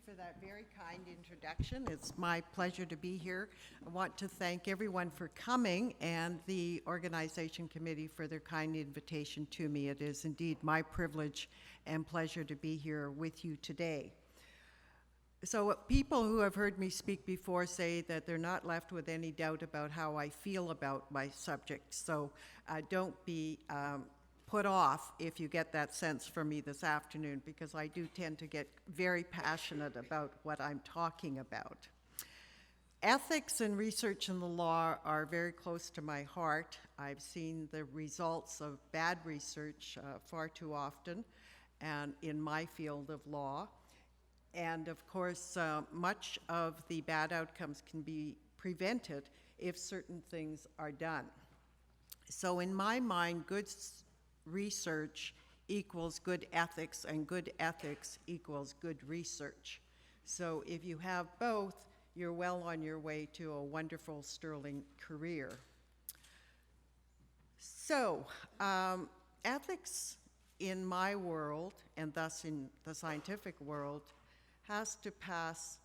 for that very kind introduction. It's my pleasure to be here. I want to thank everyone for coming and the organization committee for their kind invitation to me. It is indeed my privilege and pleasure to be here with you today. So people who have heard me speak before say that they're not left with any doubt about how I feel about my subject. So don't be put off if you get that sense from me this afternoon, because I do tend to get very passionate about what I'm talking about. Ethics and research in the law are very close to my heart. I've seen the results of bad research far too often, and in my field of law. And of course, much of the bad outcomes can be prevented if certain things are done. So in my mind, good research equals good ethics, and good ethics equals good research. So if you have both, you're well on your way to a wonderful, sterling career. So ethics in my world, and thus in the scientific world, has to pass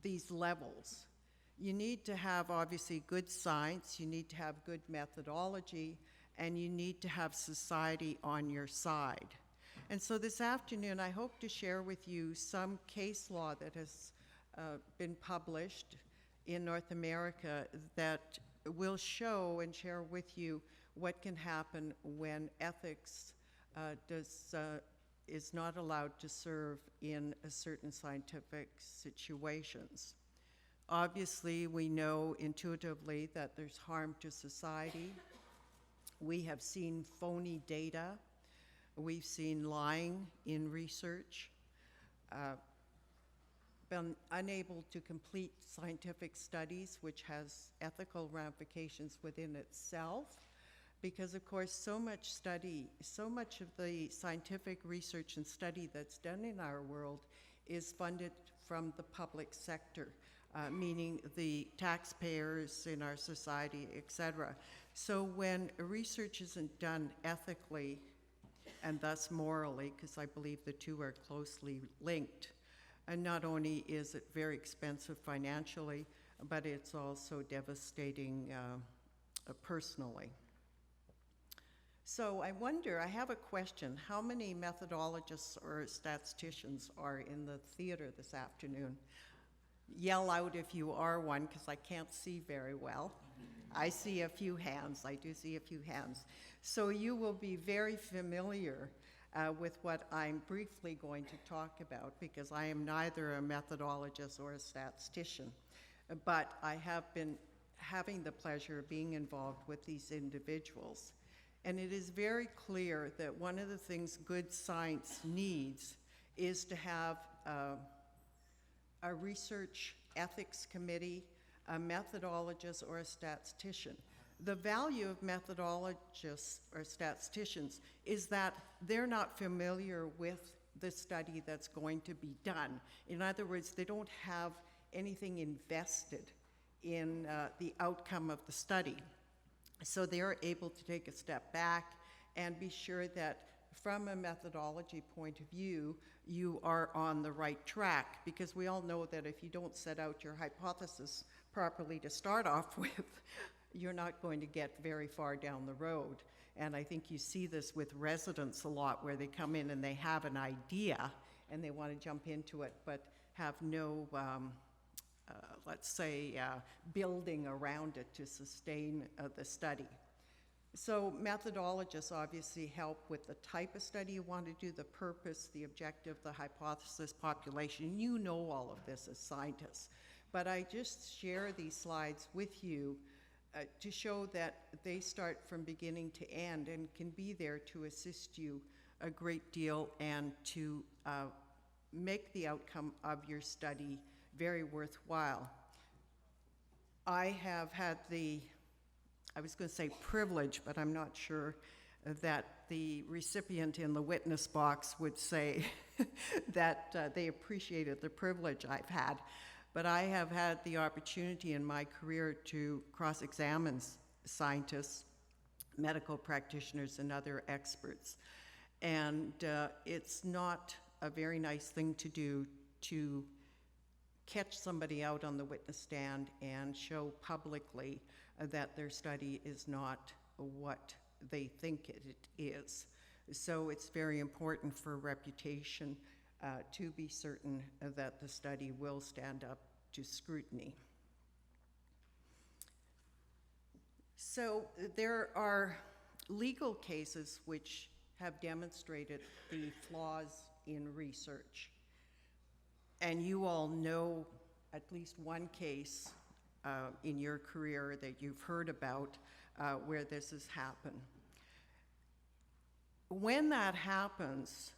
these levels. You need to have, obviously, good science, you need to have good methodology, and you need to have society on your side. And so this afternoon, I hope to share with you some case law that has been published in North America that will show and share with you what can happen when ethics is not allowed to serve in certain scientific situations. Obviously, we know intuitively that there's harm to society. We have seen phony data. We've seen lying in research, been unable to complete scientific studies, which has ethical ramifications within itself, because of course so much of the scientific research and study that's done in our world is funded from the public sector, meaning the taxpayers in our society, etc. So when research isn't done ethically and thus morally, because I believe the two are closely linked, and not only is it very expensive financially, but it's also devastating personally. So I wonder, I have a question. How many methodologists or statisticians are in the theater this afternoon? Yell out if you are one, because I can't see very well. I see a few hands. I do see a few hands. So you will be very familiar with what I'm briefly going to talk about, because I am neither a methodologist or a statistician, but I have been having the pleasure of being involved with these individuals. And it is very clear that one of the things good science needs is to have a research ethics committee, a methodologist, or a statistician. The value of methodologists or statisticians is that they're not familiar with the study that's going to be done. In other words, they don't have anything invested in the outcome of the study. So they're able to take a step back and be sure that from a methodology point of view, you are on the right track, because we all know that if you don't set out your hypothesis properly to start off with, you're not going to get very far down the road. And I think you see this with residents a lot, where they come in and they have an idea and they want to jump into it, but have no, let's say, building around it to sustain the study. So methodologists obviously help with the type of study you want to do, the purpose, the objective, the hypothesis, population. You know all of this as scientists. But I just share these slides with you to show that they start from beginning to end and can be there to assist you a great deal and to make the outcome of your study very worthwhile. I have had I was going to say privilege, but I'm not sure that the recipient in the witness box would say that they appreciated the privilege I've had. But I have had the opportunity in my career to cross-examine scientists, medical practitioners, and other experts. And it's not a very nice thing to do, to catch somebody out on the witness stand and show publicly that their study is not what they think it is. So it's very important for reputation to be certain that the study will stand up to scrutiny. So there are legal cases which have demonstrated the flaws in research. And you all know at least one case in your career that you've heard about where this has happened. When that happens,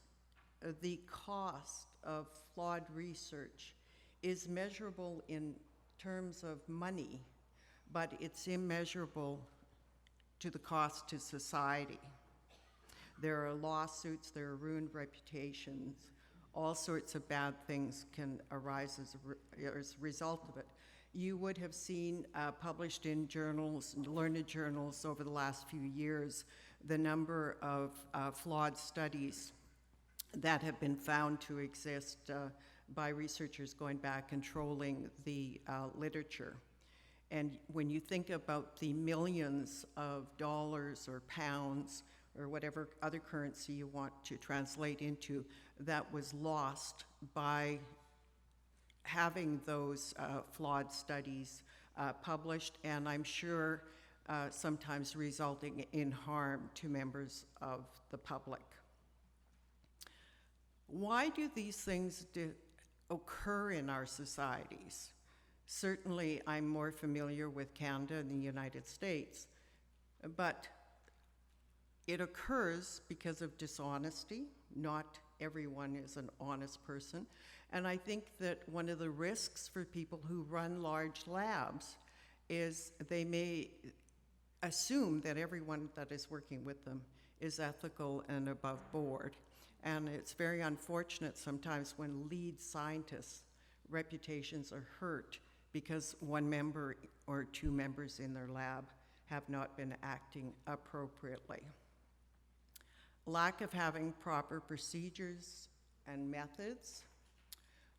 the cost of flawed research is measurable in terms of money, but it's immeasurable to the cost to society. There are lawsuits, there are ruined reputations, all sorts of bad things can arise as a result of it. You would have seen published in journals, learned journals over the last few years, the number of flawed studies that have been found to exist by researchers going back and trolling the literature. And when you think about the millions of dollars or pounds or whatever other currency you want to translate into, that was lost by having those flawed studies published, and I'm sure sometimes resulting in harm to members of the public. Why do these things occur in our societies? Certainly, I'm more familiar with Canada and the United States, but it occurs because of dishonesty. Not everyone is an honest person. And I think that one of the risks for people who run large labs is they may assume that everyone that is working with them is ethical and above board. And it's very unfortunate sometimes when lead scientists' reputations are hurt because one member or two members in their lab have not been acting appropriately. Lack of having proper procedures and methods,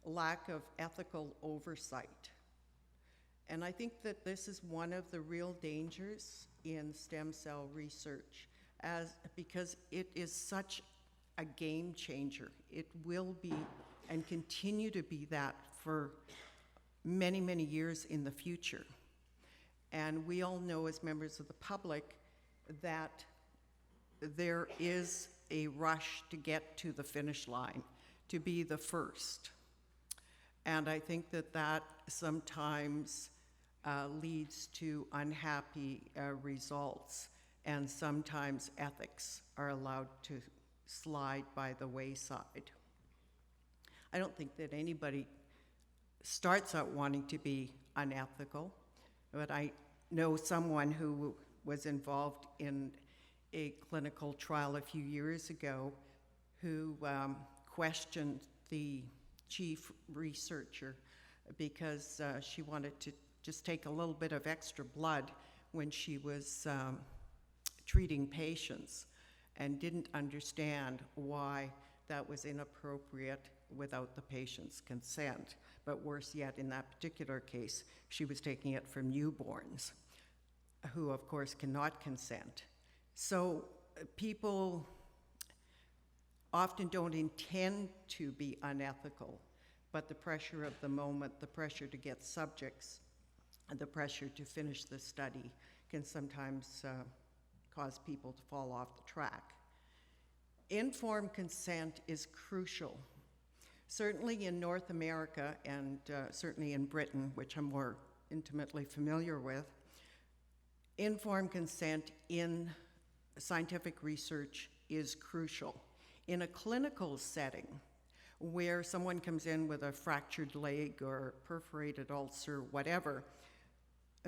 lack of ethical oversight. And I think that this is one of the real dangers in stem cell research, because it is such a game changer. It will be and continue to be that for many, many years in the future. And we all know as members of the public that there is a rush to get to the finish line, to be the first. And I think that that sometimes leads to unhappy results, and sometimes ethics are allowed to slide by the wayside. I don't think that anybody starts out wanting to be unethical, but I know someone who was involved in a clinical trial a few years ago who questioned the chief researcher because she wanted to just take a little bit of extra blood when she was treating patients and didn't understand why that was inappropriate without the patient's consent. But worse yet, in that particular case, she was taking it from newborns, who of course cannot consent. So people often don't intend to be unethical, but the pressure of the moment, the pressure to get subjects, and the pressure to finish the study can sometimes cause people to fall off the track. Informed consent is crucial. Certainly in North America and certainly in Britain, which I'm more intimately familiar with, informed consent in scientific research is crucial. In a clinical setting, where someone comes in with a fractured leg or perforated ulcer, whatever,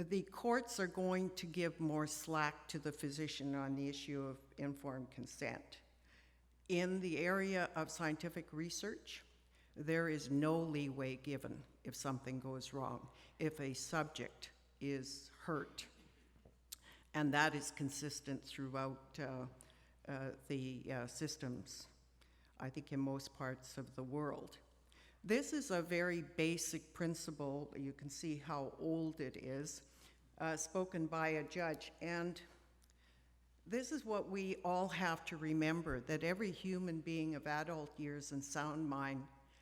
the courts are going to give more slack to the physician on the issue of informed consent. In the area of scientific research, there is no leeway given if something goes wrong, if a subject is hurt. And that is consistent throughout the systems, I think in most parts of the world. This is a very basic principle. You can see how old it is, spoken by a judge. And this is what we all have to remember, that every human being of adult years and sound mind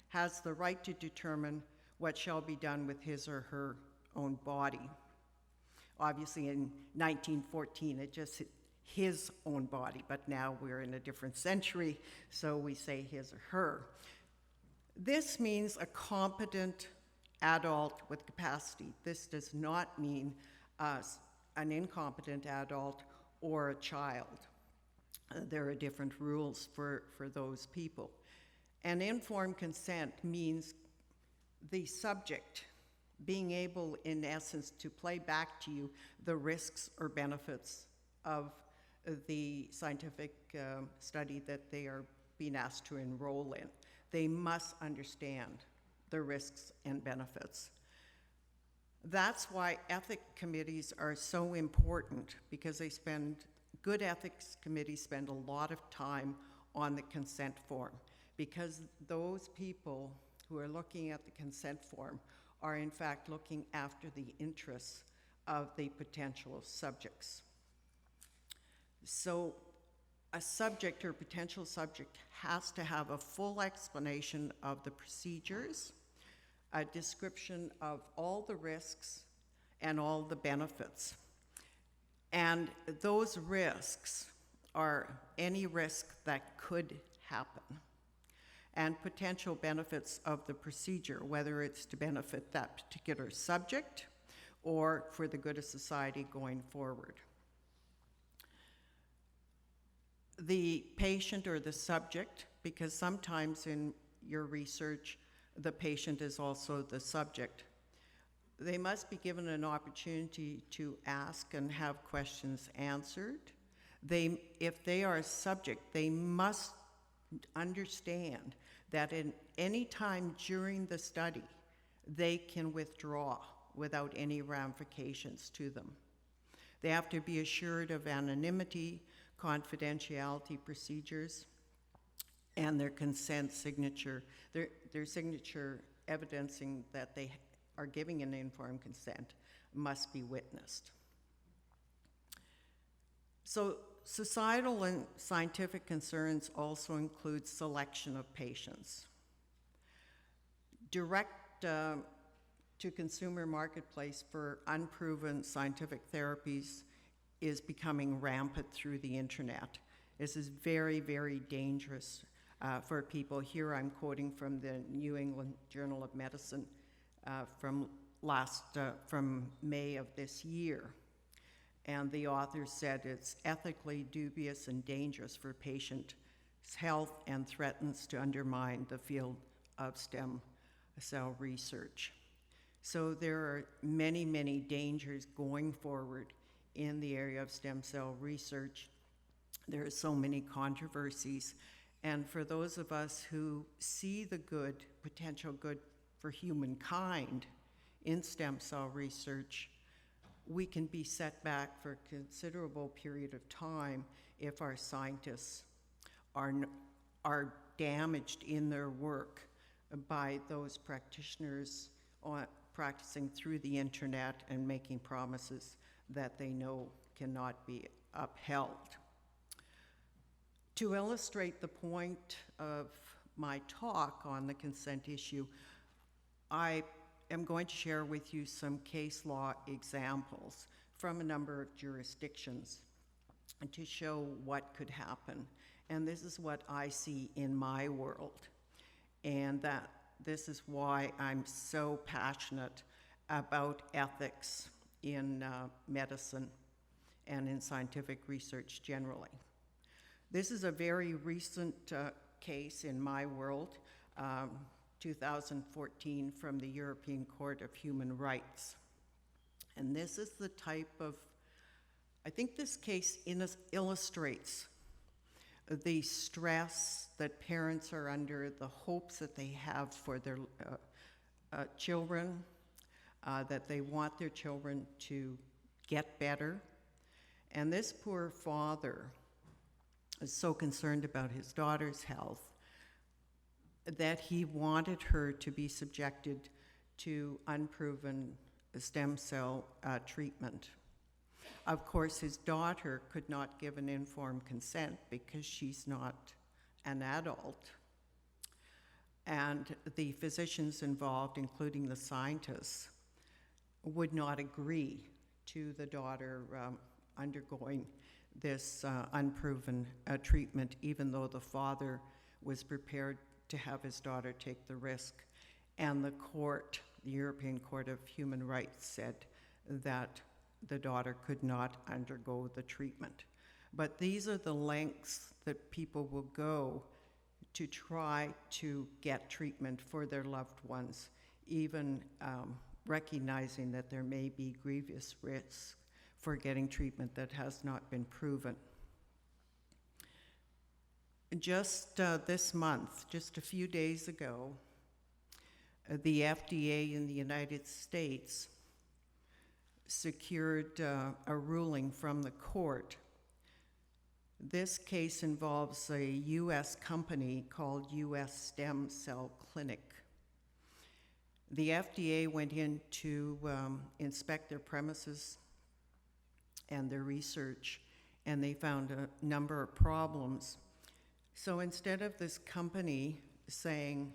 has the right to determine what shall be done with his or her own body. Obviously, in 1914, it just hit his own body, but now we're in a different century, so we say his or her. This means a competent adult with capacity. This does not mean an incompetent adult or a child. There are different rules for those people. And informed consent means the subject being able, in essence, to play back to you the risks or benefits of the scientific study that they are being asked to enroll in. They must understand the risks and benefits. That's why ethics committees are so important, because good ethics committees spend a lot of time on the consent form, because those people who are looking at the consent form are in fact looking after the interests of the potential subjects. So a subject or potential subject has to have a full explanation of the procedures, a description of all the risks and all the benefits. And those risks are any risk that could happen, and potential benefits of the procedure, whether it's to benefit that particular subject or for the good of society going forward. The patient or the subject, because sometimes in your research, the patient is also the subject, they must be given an opportunity to ask and have questions answered. If they are a subject, they must understand that in any time during the study, they can withdraw without any ramifications to them. They have to be assured of anonymity, confidentiality procedures, and their consent signature, their signature evidencing that they are giving an informed consent must be witnessed. So societal and scientific concerns also include selection of patients. Direct to consumer marketplace for unproven scientific therapies is becoming rampant through the internet. This is very, very dangerous for people. Here I'm quoting from the New England Journal of Medicine from May of this year. And the author said it's ethically dubious and dangerous for patients' health and threatens to undermine the field of stem cell research. So there are many, many dangers going forward in the area of stem cell research. There are so many controversies. And for those of us who see the good, potential good for humankind in stem cell research, we can be set back for a considerable period of time if our scientists are damaged in their work by those practitioners practicing through the internet and making promises that they know cannot be upheld. To illustrate the point of my talk on the consent issue, I am going to share with you some case law examples from a number of jurisdictions to show what could happen. And this is what I see in my world. And that this is why I'm so passionate about ethics in medicine and in scientific research generally. This is a very recent case in my world, 2014, from the European Court of Human Rights. And this is the type of, I think this case illustrates the stress that parents are under, the hopes that they have for their children, that they want their children to get better. And this poor father is so concerned about his daughter's health that he wanted her to be subjected to unproven stem cell treatment. Of course, his daughter could not give an informed consent because she's not an adult. And the physicians involved, including the scientists, would not agree to the daughter undergoing this unproven treatment, even though the father was prepared to have his daughter take the risk. And the court, the European Court of Human Rights, said that the daughter could not undergo the treatment. But these are the lengths that people will go to try to get treatment for their loved ones, even recognizing that there may be grievous risks for getting treatment that has not been proven. Just this month, just a few days ago, the FDA in the United States secured a ruling from the court. This case involves a U.S. company called U.S. Stem Cell Clinic. The FDA went in to inspect their premises and their research, and they found a number of problems. So instead of this company saying,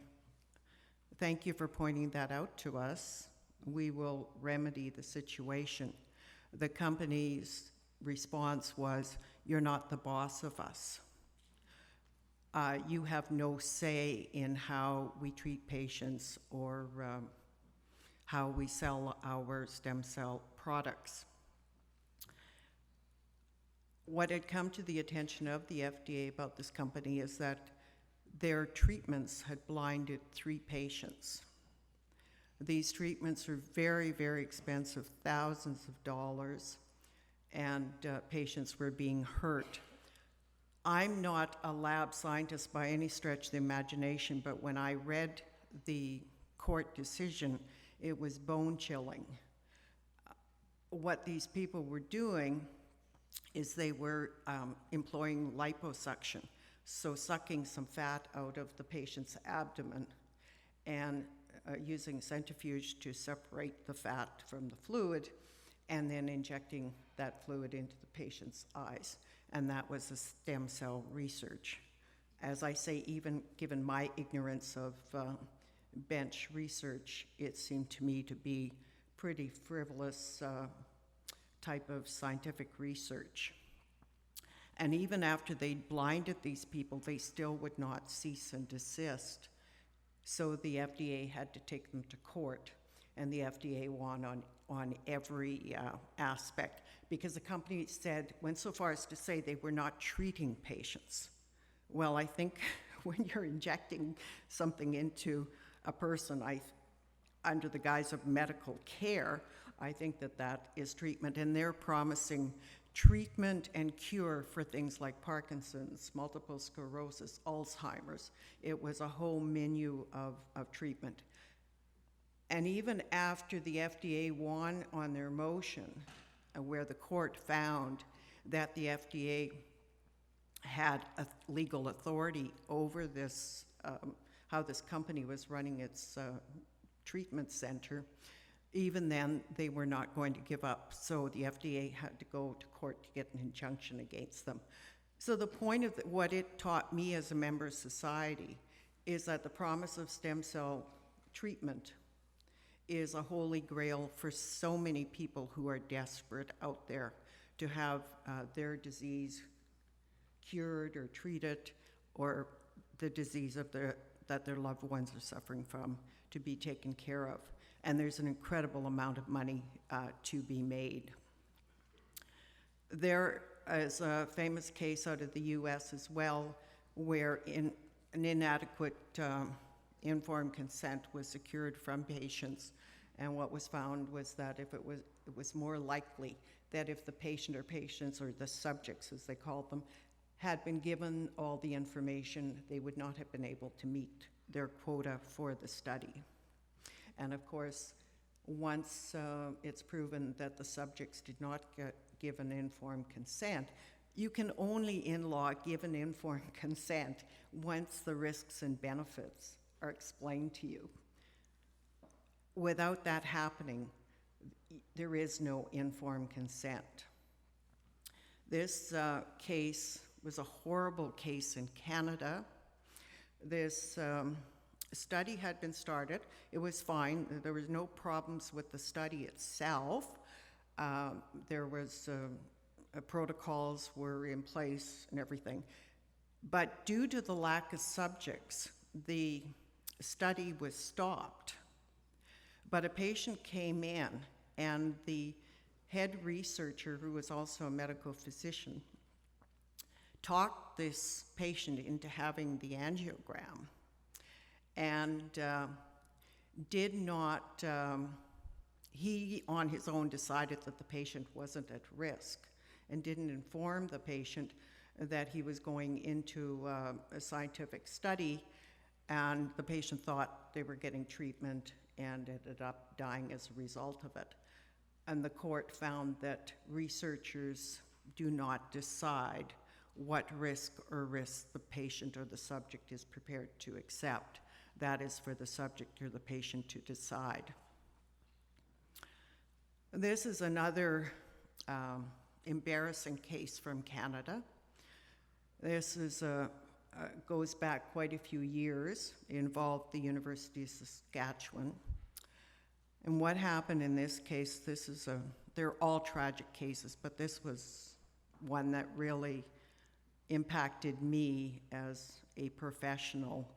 "Thank you for pointing that out to us, we will remedy the situation," the company's response was, "You're not the boss of us. You have no say in how we treat patients or how we sell our stem cell products." What had come to the attention of the FDA about this company is that their treatments had blinded 3 patients. These treatments are very, very expensive, thousands of dollars, and patients were being hurt. I'm not a lab scientist by any stretch of the imagination, but when I read the court decision, it was bone-chilling. What these people were doing is they were employing liposuction, so sucking some fat out of the patient's abdomen and using centrifuge to separate the fat from the fluid, and then injecting that fluid into the patient's eyes. And that was the stem cell research. As I say, even given my ignorance of bench research, it seemed to me to be pretty frivolous type of scientific research. And even after they blinded these people, they still would not cease and desist. So the FDA had to take them to court, and the FDA won on every aspect, because the company went so far as to say they were not treating patients. Well, I think when you're injecting something into a person under the guise of medical care, I think that is treatment, and they're promising treatment and cure for things like Parkinson's, multiple sclerosis, Alzheimer's. It was a whole menu of treatment. And even after the FDA won on their motion, where the court found that the FDA had a legal authority over this, how this company was running its treatment center, even then they were not going to give up. So the FDA had to go to court to get an injunction against them. So the point of what it taught me as a member of society is that the promise of stem cell treatment is a holy grail for so many people who are desperate out there to have their disease cured or treated, or the disease that their loved ones are suffering from to be taken care of. And there's an incredible amount of money to be made. There is a famous case out of the US as well, where an inadequate informed consent was secured from patients, and what was found was that it was more likely that if the patient or patients, or the subjects as they called them, had been given all the information, they would not have been able to meet their quota for the study. And of course, once it's proven that the subjects did not give an informed consent, you can only in law give an informed consent once the risks and benefits are explained to you. Without that happening, there is no informed consent. This case was a horrible case in Canada. This study had been started. It was fine. There was no problems with the study itself. There was protocols were in place and everything. But due to the lack of subjects, the study was stopped. But a patient came in, and the head researcher, who was also a medical physician, talked this patient into having the angiogram, and did not, he on his own decided that the patient wasn't at risk and didn't inform the patient that he was going into a scientific study, and the patient thought they were getting treatment and ended up dying as a result of it. And the court found that researchers do not decide what risk the patient or the subject is prepared to accept. That is for the subject or the patient to decide. This is another embarrassing case from Canada. This is goes back quite a few years. It involved the University of Saskatchewan. And what happened in this case, they're all tragic cases, but this was one that really impacted me as a professional.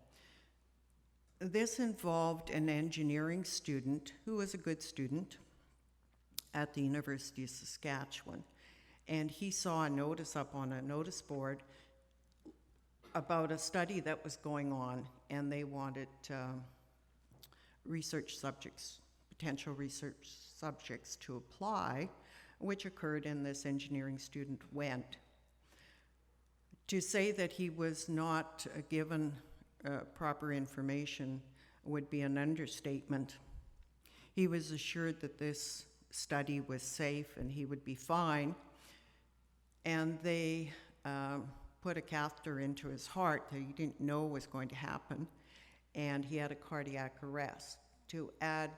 This involved an engineering student who was a good student at the University of Saskatchewan. And he saw a notice up on a notice board about a study that was going on, and they wanted research subjects, potential research subjects to apply, which occurred, and this engineering student went. To say that he was not given proper information would be an understatement. He was assured that this study was safe and he would be fine, and they put a catheter into his heart that he didn't know was going to happen, and he had a cardiac arrest. To add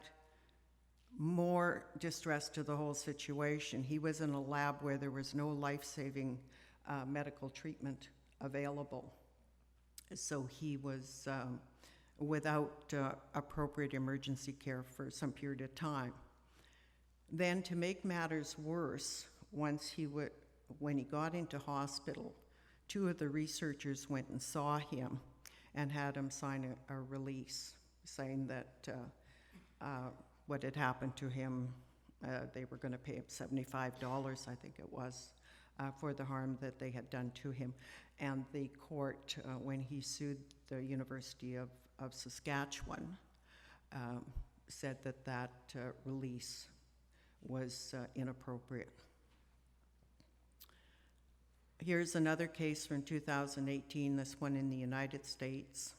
more distress to the whole situation, he was in a lab where there was no life-saving medical treatment available. So he was without appropriate emergency care for some period of time. Then, to make matters worse, when he got into hospital, two of the researchers went and saw him and had him sign a release saying that what had happened to him, they were going to pay him $75, I think it was, for the harm that they had done to him. And the court, when he sued the University of Saskatchewan, said that release was inappropriate. Here's another case from 2018, this one in the United States,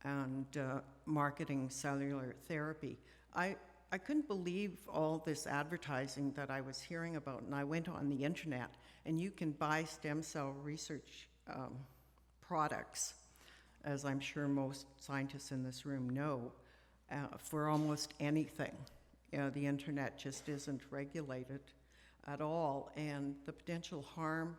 and marketing cellular therapy. I couldn't believe all this advertising that I was hearing about, and I went on the internet, and you can buy stem cell research products, as I'm sure most scientists in this room know, for almost anything. The internet just isn't regulated at all, and the potential harm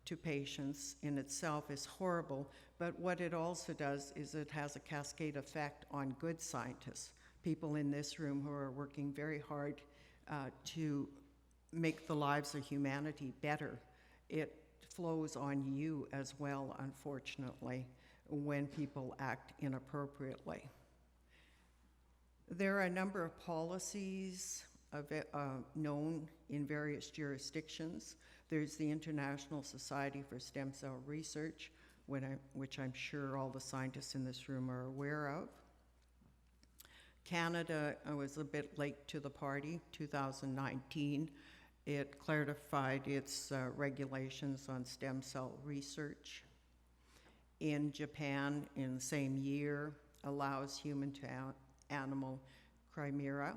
to patients in itself is horrible, but what it also does is it has a cascade effect on good scientists, people in this room who are working very hard to make the lives of humanity better. It flows on you as well, unfortunately, when people act inappropriately. There are a number of policies known in various jurisdictions. There's the International Society for Stem Cell Research, which I'm sure all the scientists in this room are aware of. Canada was a bit late to the party, 2019. It clarified its regulations on stem cell research. In Japan, in the same year, allows human to animal chimera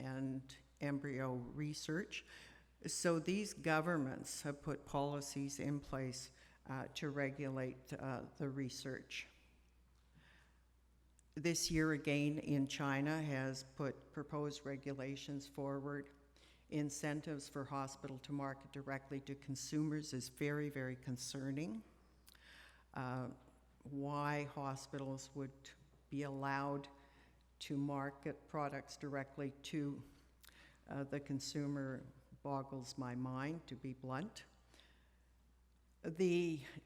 and embryo research. So these governments have put policies in place to regulate the research. This year again in China has put proposed regulations forward. Incentives for hospital to market directly to consumers is very, very concerning. Why hospitals would be allowed to market products directly to the consumer boggles my mind, to be blunt.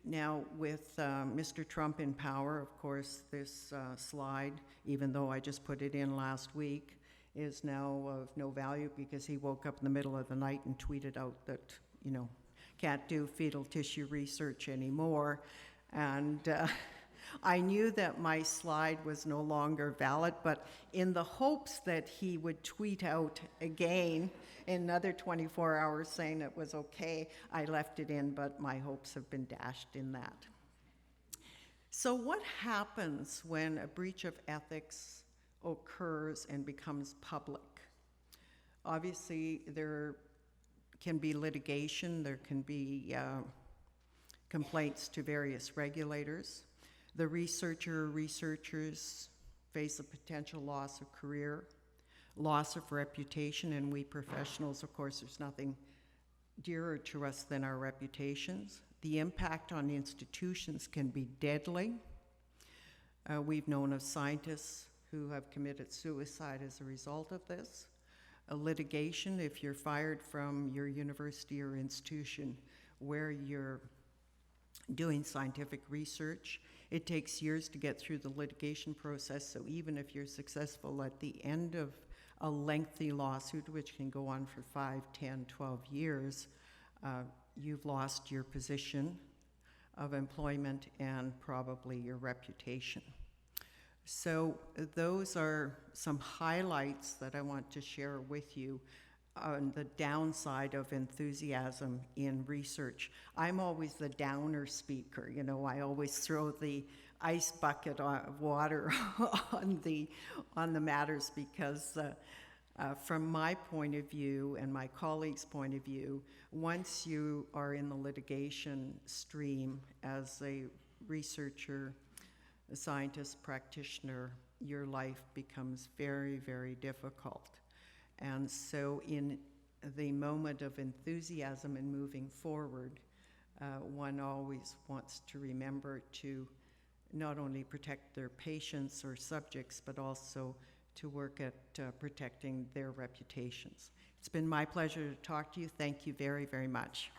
Now with Mr. Trump in power, of course, this slide, even though I just put it in last week, is now of no value because he woke up in the middle of the night and tweeted out that, can't do fetal tissue research anymore. And I knew that my slide was no longer valid, but in the hopes that he would tweet out again in another 24 hours saying it was okay, I left it in, but my hopes have been dashed in that. So what happens when a breach of ethics occurs and becomes public? Obviously, there can be litigation, there can be complaints to various regulators. The researchers face a potential loss of career, loss of reputation, and we professionals, of course, there's nothing dearer to us than our reputations. The impact on institutions can be deadly. We've known of scientists who have committed suicide as a result of this. A litigation, if you're fired from your university or institution where you're doing scientific research, it takes years to get through the litigation process, so even if you're successful at the end of a lengthy lawsuit, which can go on for 5, 10, 12 years, you've lost your position of employment and probably your reputation. So those are some highlights that I want to share with you on the downside of enthusiasm in research. I'm always the downer speaker, I always throw the ice bucket of water on the matters because from my point of view and my colleagues' point of view, once you are in the litigation stream as a researcher, a scientist, practitioner, your life becomes very, very difficult. And so in the moment of enthusiasm and moving forward, one always wants to remember to not only protect their patients or subjects, but also to work at protecting their reputations. It's been my pleasure to talk to you. Thank you very, very much.